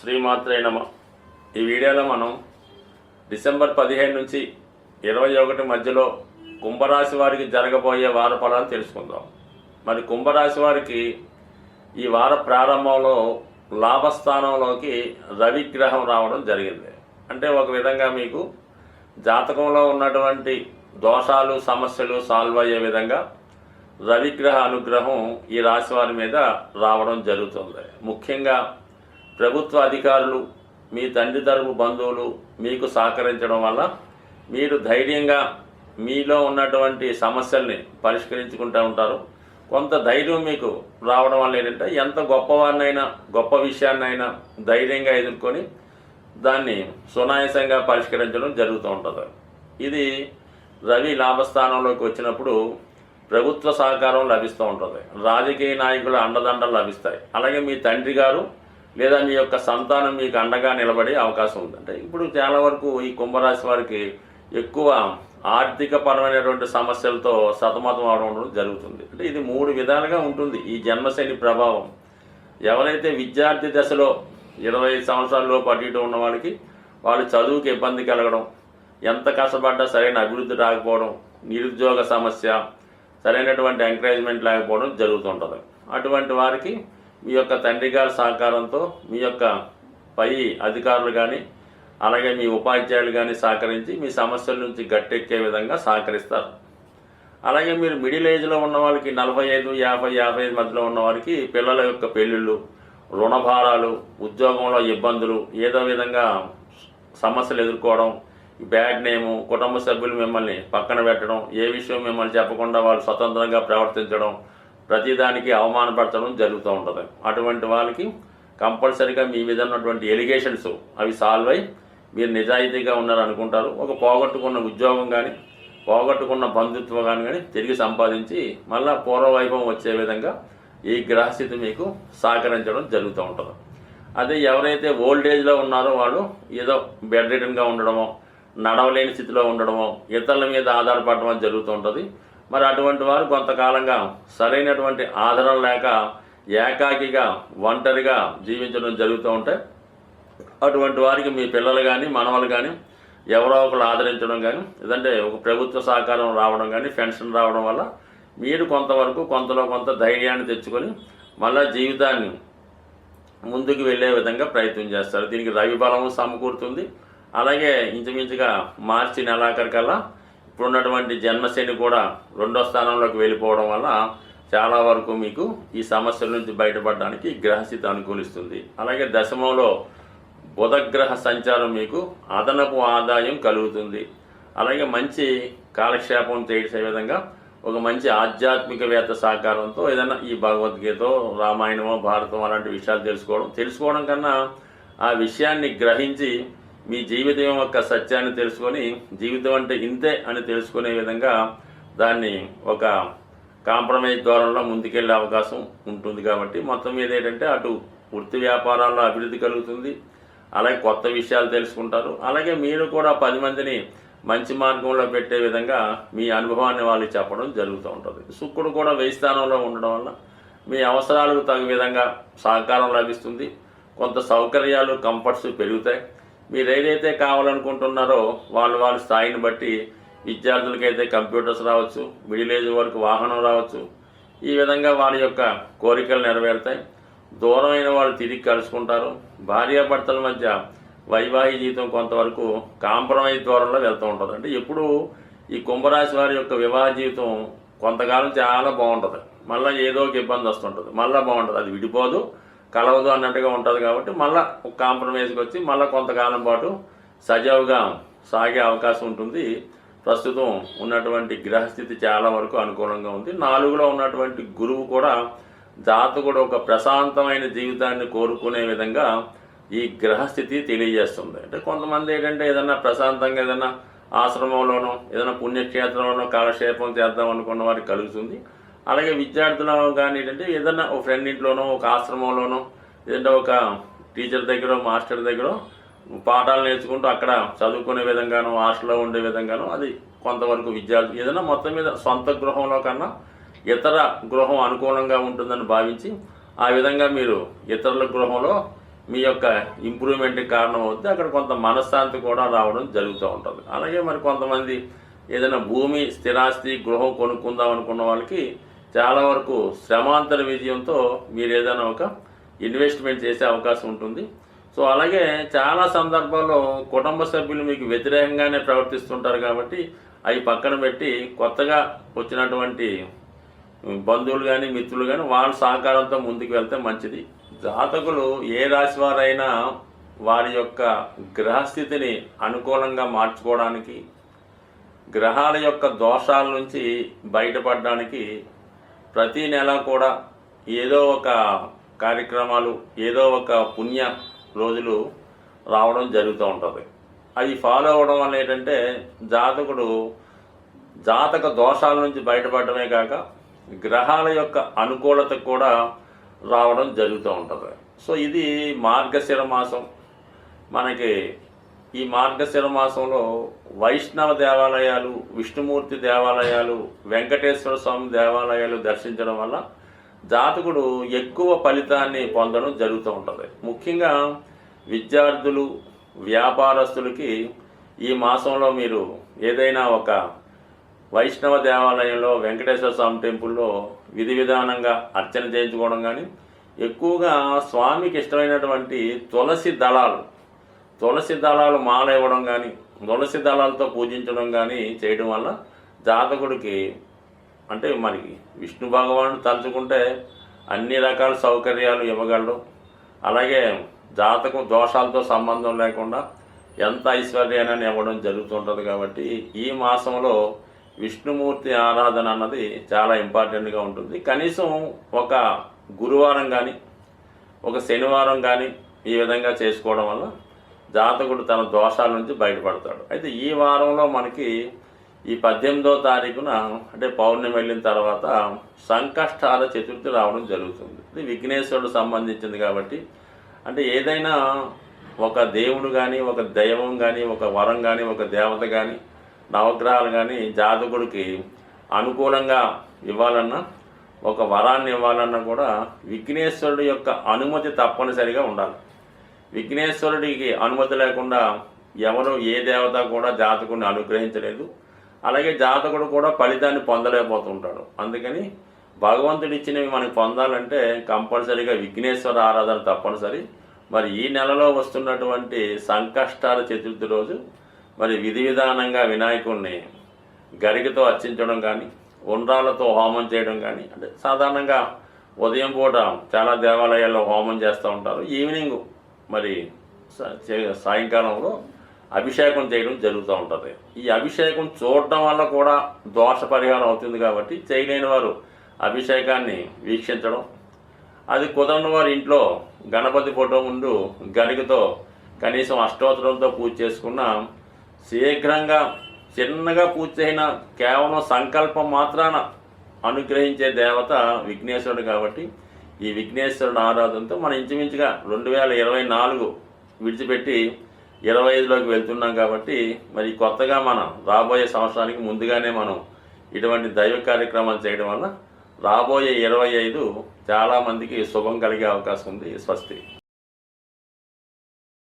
శ్రీమాత్రే నమ. ఈ వీడియోలో మనం డిసెంబర్ 15 నుంచి 21 మధ్యలో కుంభరాశి వారికి జరగబోయే వార ఫలాలు తెలుసుకుందాం. మరి కుంభరాశి వారికి ఈ వార ప్రారంభంలో లాభస్థానంలోకి రవిగ్రహం రావడం జరిగింది. అంటే ఒక విధంగా మీకు జాతకంలో ఉన్నటువంటి దోషాలు సమస్యలు సాల్వ్ అయ్యే విధంగా రవిగ్రహ అనుగ్రహం ఈ రాశి వారి మీద రావడం జరుగుతుంది. ముఖ్యంగా ప్రభుత్వ అధికారులు, మీ తండ్రి తరపు బంధువులు మీకు సహకరించడం వల్ల మీరు ధైర్యంగా మీలో ఉన్నటువంటి సమస్యల్ని పరిష్కరించుకుంటూ ఉంటారు. కొంత ధైర్యం మీకు రావడం వల్ల ఏంటంటే ఎంత గొప్పవారినైనా గొప్ప విషయాన్నైనా ధైర్యంగా ఎదుర్కొని దాన్ని సునాయాసంగా పరిష్కరించడం జరుగుతూ ఉంటుంది. ఇది రవి లాభస్థానంలోకి వచ్చినప్పుడు ప్రభుత్వ సహకారం లభిస్తూ ఉంటుంది. రాజకీయ నాయకుల అండదండలు లభిస్తాయి. అలాగే మీ తండ్రి గారు లేదా మీ యొక్క సంతానం మీకు అండగా నిలబడే అవకాశం ఉంది. అంటే ఇప్పుడు చాలా వరకు ఈ కుంభరాశి వారికి ఎక్కువ ఆర్థిక పరమైనటువంటి సమస్యలతో సతమతం అవడం జరుగుతుంది. అంటే ఇది 3 విధాలుగా ఉంటుంది ఈ జన్మశని ప్రభావం. ఎవరైతే విద్యార్థి దశలో 25 సంవత్సరాలలోపు అటు ఇటు ఉన్న వాళ్ళకి వాళ్ళు చదువుకి ఇబ్బంది కలగడం, ఎంత కష్టపడ్డా సరైన అభివృద్ధి రాకపోవడం, నిరుద్యోగ సమస్య, సరైనటువంటి ఎంకరేజ్మెంట్ లేకపోవడం జరుగుతుంటుంది. అటువంటి వారికి మీ యొక్క తండ్రి గారి సహకారంతో మీ యొక్క పై అధికారులు కానీ అలాగే మీ ఉపాధ్యాయులు కానీ సహకరించి మీ సమస్యల నుంచి గట్టెక్కే విధంగా సహకరిస్తారు. అలాగే మీరు మిడిల్ ఏజ్లో ఉన్న వాళ్ళకి 45, 50, 55 మధ్యలో ఉన్న వారికి పిల్లల యొక్క పెళ్ళిళ్ళు, రుణభారాలు, ఉద్యోగంలో ఇబ్బందులు, ఏదో విధంగా సమస్యలు ఎదుర్కోవడం, బ్యాడ్ నేము, కుటుంబ సభ్యులు మిమ్మల్ని పక్కన పెట్టడం, ఏ విషయం మిమ్మల్ని చెప్పకుండా వాళ్ళు స్వతంత్రంగా ప్రవర్తించడం, ప్రతిదానికి అవమానపరచడం జరుగుతూ ఉంటుంది. అటువంటి వాళ్ళకి కంపల్సరీగా మీ మీద ఉన్నటువంటి ఎలిగేషన్స్ అవి సాల్వ్ అయ్యి మీరు నిజాయితీగా ఉన్నారనుకుంటారు. ఒక పోగొట్టుకున్న ఉద్యోగం కానీ పోగొట్టుకున్న బంధుత్వం కానీ తిరిగి సంపాదించి మళ్ళా పూర్వవైభవం వచ్చే విధంగా ఈ గ్రహస్థితి మీకు సహకరించడం జరుగుతూ ఉంటుంది. అదే ఎవరైతే ఓల్డ్ ఏజ్లో ఉన్నారో వాళ్ళు ఏదో బెడ్ రిటర్న్గా ఉండడమో, నడవలేని స్థితిలో ఉండడమో, ఇతరుల మీద ఆధారపడడం జరుగుతూ ఉంటుంది. మరి అటువంటి వారు కొంతకాలంగా సరైనటువంటి ఆదరణ లేక ఏకాకిగా ఒంటరిగా జీవించడం జరుగుతూ ఉంటాయి. అటువంటి వారికి మీ పిల్లలు కానీ మనవలు కానీ ఎవరో ఒకరు ఆదరించడం కానీ లేదంటే ఒక ప్రభుత్వ సహకారం రావడం కానీ పెన్షన్ రావడం వల్ల మీరు కొంతవరకు కొంతలో కొంత ధైర్యాన్ని తెచ్చుకొని మళ్ళీ జీవితాన్ని ముందుకు వెళ్ళే విధంగా ప్రయత్నం చేస్తారు. దీనికి రవి బలము సమకూరుతుంది. అలాగే ఇంచుమించుగా మార్చి నెలాఖరికల్లా ఇప్పుడున్నటువంటి జన్మశని కూడా 2వ స్థానంలోకి వెళ్ళిపోవడం వల్ల చాలా వరకు మీకు ఈ సమస్యల నుంచి బయటపడడానికి గ్రహస్థితి అనుకూలిస్తుంది. అలాగే దశమంలో బుధగ్రహ సంచారం మీకు అదనపు ఆదాయం కలుగుతుంది. అలాగే మంచి కాలక్షేపం చేసే విధంగా ఒక మంచి ఆధ్యాత్మికవేత్త సహకారంతో ఏదైనా ఈ భగవద్గీత, రామాయణమో, భారతం అలాంటి విషయాలు తెలుసుకోవడం కన్నా ఆ విషయాన్ని గ్రహించి మీ జీవితం యొక్క సత్యాన్ని తెలుసుకొని జీవితం అంటే ఇంతే అని తెలుసుకునే విధంగా దాన్ని ఒక కాంప్రమైజ్ ధోరణిలో ముందుకెళ్లే అవకాశం ఉంటుంది. కాబట్టి మొత్తం మీద ఏంటంటే అటు వృత్తి వ్యాపారాల్లో అభివృద్ధి కలుగుతుంది. అలాగే కొత్త విషయాలు తెలుసుకుంటారు. అలాగే మీరు కూడా 10 మందిని మంచి మార్గంలో పెట్టే విధంగా మీ అనుభవాన్ని వాళ్ళకి చెప్పడం జరుగుతూ ఉంటుంది. శుక్రుడు కూడా 1000 స్థానంలో ఉండడం వల్ల మీ అవసరాలకు తగు విధంగా సహకారం లభిస్తుంది. కొంత సౌకర్యాలు, కంఫర్ట్స్ పెరుగుతాయి. మీరు ఏదైతే కావాలనుకుంటున్నారో వాళ్ళ స్థాయిని బట్టి విద్యార్థులకైతే కంప్యూటర్స్ రావచ్చు, మిడిల్ ఏజ్ వరకు వాహనం రావచ్చు. ఈ విధంగా వాళ్ళ యొక్క కోరికలు నెరవేరుతాయి. దూరమైన వాళ్ళు తిరిగి కలుసుకుంటారు. భార్యాభర్తల మధ్య వైవాహిక జీవితం కొంతవరకు కాంప్రమైజ్ ధోరణిలో వెళ్తూ ఉంటుంది. అంటే ఎప్పుడు ఈ కుంభరాశి వారి యొక్క వివాహ జీవితం కొంతకాలం చాలా బాగుంటుంది. మళ్ళీ ఏదో ఒక ఇబ్బంది వస్తుంటుంది, మళ్ళీ బాగుంటుంది. అది విడిపోదు, కలవదు అన్నట్టుగా ఉంటుంది. కాబట్టి మళ్ళీ ఒక కాంప్రమైజ్కి వచ్చి మళ్ళీ కొంతకాలం పాటు సజావుగా సాగే అవకాశం ఉంటుంది. ప్రస్తుతం ఉన్నటువంటి గ్రహస్థితి చాలా వరకు అనుకూలంగా ఉంది. 4లో ఉన్నటువంటి గురువు కూడా జాతకుడు ఒక ప్రశాంతమైన జీవితాన్ని కోరుకునే విధంగా ఈ గ్రహస్థితి తెలియజేస్తుంది. అంటే కొంతమంది ఏంటంటే ఏదైనా ప్రశాంతంగా ఏదైనా ఆశ్రమంలోనో ఏదైనా పుణ్యక్షేత్రంలోనో కాలక్షేపం చేద్దాం అనుకున్న వారికి కలుగుతుంది. అలాగే విద్యార్థులు కానీ ఏంటంటే ఏదైనా ఒక ఫ్రెండ్ ఇంట్లోనో, ఒక ఆశ్రమంలోనో, లేదంటే ఒక టీచర్ దగ్గర, మాస్టర్ దగ్గర పాఠాలు నేర్చుకుంటూ అక్కడ చదువుకునే విధంగానో, హాస్టల్లో ఉండే విధంగానో అది కొంతవరకు విద్యార్థులు ఏదైనా మొత్తం మీద సొంత గృహంలో కన్నా ఇతర గృహం అనుకూలంగా ఉంటుందని భావించి ఆ విధంగా మీరు ఇతరుల గృహంలో మీ యొక్క ఇంప్రూవ్మెంట్కి కారణం అవుతుంది. అక్కడ కొంత మనశ్శాంతి కూడా రావడం జరుగుతూ ఉంటుంది. అలాగే మరి కొంతమంది ఏదైనా భూమి స్థిరాస్తి గృహం కొనుక్కుందాం అనుకున్న వాళ్ళకి చాలా వరకు శ్రమాంతర విజయంతో మీరు ఏదైనా ఒక ఇన్వెస్ట్మెంట్ చేసే అవకాశం ఉంటుంది. సో అలాగే చాలా సందర్భాల్లో కుటుంబ సభ్యులు మీకు వ్యతిరేకంగానే ప్రవర్తిస్తుంటారు కాబట్టి అవి పక్కన పెట్టి కొత్తగా వచ్చినటువంటి బంధువులు కానీ మిత్రులు కానీ వాళ్ళ సహకారంతో ముందుకు వెళ్తే మంచిది. జాతకులు ఏ రాశి వారైనా వారి యొక్క గ్రహస్థితిని అనుకూలంగా మార్చుకోవడానికి, గ్రహాల యొక్క దోషాల నుంచి బయటపడడానికి ప్రతి నెల కూడా ఏదో ఒక కార్యక్రమాలు, ఏదో ఒక పుణ్య రోజులు రావడం జరుగుతూ ఉంటుంది. అవి ఫాలో అవ్వడం వల్ల ఏంటంటే జాతక దోషాల నుంచి బయటపడమే కాక గ్రహాల యొక్క అనుకూలత కూడా రావడం జరుగుతూ ఉంటుంది. సో ఇది మార్గశిర మాసం. మనకి ఈ మార్గశిర మాసంలో వైష్ణవ దేవాలయాలు, విష్ణుమూర్తి దేవాలయాలు, వెంకటేశ్వర స్వామి దేవాలయాలు దర్శించడం వల్ల జాతకుడు ఎక్కువ ఫలితాన్ని పొందడం జరుగుతూ ఉంటుంది. ముఖ్యంగా విద్యార్థులు, వ్యాపారస్తులకి ఈ మాసంలో మీరు ఏదైనా ఒక వైష్ణవ దేవాలయంలో, వెంకటేశ్వర స్వామి టెంపుల్లో విధి విధానంగా అర్చన చేయించుకోవడం కానీ, ఎక్కువగా స్వామికి ఇష్టమైనటువంటి తులసి దళాలు మాల ఇవ్వడం కానీ, తులసి దళాలతో పూజించడం కానీ చేయడం వల్ల జాతకుడికి అంటే మనకి విష్ణు భగవానుడు తలుచుకుంటే అన్ని రకాల సౌకర్యాలు ఇవ్వగలడు. అలాగే జాతకం దోషాలతో సంబంధం లేకుండా ఎంత ఐశ్వర్యాన్ని ఇవ్వడం జరుగుతుంటుంది. కాబట్టి ఈ మాసంలో విష్ణుమూర్తి ఆరాధన అన్నది చాలా ఇంపార్టెంట్గా ఉంటుంది. కనీసం ఒక గురువారం కానీ, ఒక శనివారం కానీ ఈ విధంగా చేసుకోవడం వల్ల జాతకుడు తన దోషాల నుంచి బయటపడతాడు. అయితే ఈ వారంలో మనకి ఈ 18వ తారీఖున అంటే పౌర్ణమి వెళ్ళిన తర్వాత సంకష్టాల చతుర్థి రావడం జరుగుతుంది. ఇది విఘ్నేశ్వరుడు సంబంధించింది కాబట్టి అంటే ఏదైనా ఒక దేవుడు కానీ, ఒక దైవం కానీ, ఒక వరం కానీ, ఒక దేవత కానీ, నవగ్రహాలు కానీ జాతకుడికి అనుకూలంగా ఇవ్వాలన్నా, ఒక వరాన్ని ఇవ్వాలన్నా కూడా విఘ్నేశ్వరుడు యొక్క అనుమతి తప్పనిసరిగా ఉండాలి. విఘ్నేశ్వరుడికి అనుమతి లేకుండా ఎవరు ఏ దేవత కూడా జాతకుడిని అనుగ్రహించలేదు. అలాగే జాతకుడు కూడా ఫలితాన్ని పొందలేకపోతుంటాడు. అందుకని భగవంతుడు ఇచ్చినవి మనకు పొందాలంటే కంపల్సరీగా విఘ్నేశ్వర ఆరాధన తప్పనిసరి. మరి ఈ నెలలో వస్తున్నటువంటి సంకష్టాల చతుర్థి రోజు మరి విధి విధానంగా వినాయకుడిని గరికతో అర్చించడం కానీ, ఉండ్రాలతో హోమం చేయడం కానీ, అంటే సాధారణంగా ఉదయం పూట చాలా దేవాలయాల్లో హోమం చేస్తూ ఉంటారు. ఈవినింగ్ మరి సాయంకాలంలో అభిషేకం చేయడం జరుగుతూ ఉంటుంది. ఈ అభిషేకం చూడటం వల్ల కూడా దోష పరిహారం అవుతుంది. కాబట్టి చేయలేని వారు అభిషేకాన్ని వీక్షించడం, అది కుదరని వారి ఇంట్లో గణపతి ఫోటో ముందు గరికతో కనీసం అష్టోత్తరంతో పూజ చేసుకున్న శీఘ్రంగా చిన్నగా పూజ చేసిన కేవలం సంకల్పం మాత్రాన అనుగ్రహించే దేవత విఘ్నేశ్వరుడు. కాబట్టి ఈ విఘ్నేశ్వరుడు ఆరాధనతో మనం ఇంచుమించుగా 2024 విడిచిపెట్టి 25లోకి వెళ్తున్నాం. కాబట్టి మరి కొత్తగా మనం రాబోయే సంవత్సరానికి ముందుగానే మనం ఇటువంటి దైవ కార్యక్రమాలు చేయడం వల్ల రాబోయే 25 చాలామందికి శుభం కలిగే అవకాశం ఉంది. స్వస్తి.